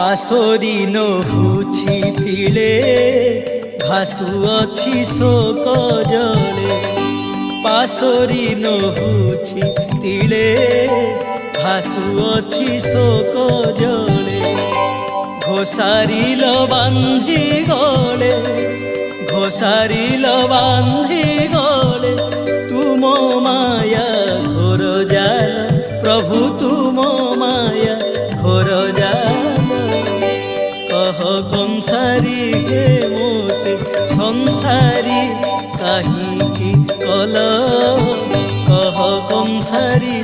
ପାଶୋରି ନହୁଛି ତିଳେ ଭାସୁଅଛି ଶୋକ ଜଳେ। ପାଶୋରି ନହୁଛି ତିଳେ ଭାସୁଅଛି ଶୋକ ଜଳେ। ଘୋଷାରିଲ ବାନ୍ଧି ଗଳେ, ଘୋଷାରିଲ ବାନ୍ଧି ଗଳେ ତୁମ ମାୟା ଘୋର ଜାଲ। ପ୍ରଭୁ ତୁମ ମାୟା ଘୋର ଜାଲ। কহ কংসারী হে মোতে সংসারী কাহিকি কল। কহ কংসারী